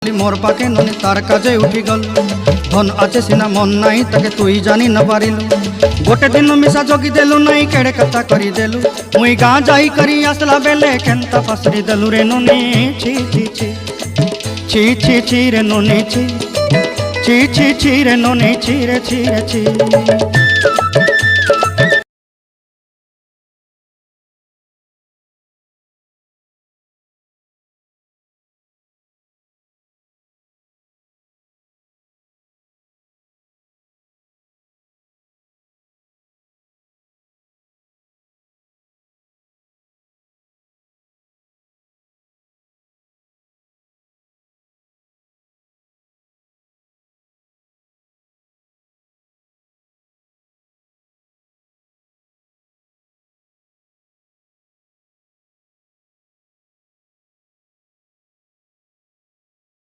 আসলি মোর পাকে ননি তার কাজে উঠি গল ধন আছে সিনা মন নাই তাকে তুই জানি না পারিলু গোটে দিন মিশা জগি দেলু নাই কেড়ে কথা করি দেলু মুই গাঁ যাই করি আসলা বেলে কেনতা ফাসরি দেলু রে ননি ছি ছি ছি ছি ছি ছি রে ননি ছি ছি ছি ছি রে ননি ছি রে ছি রে ছি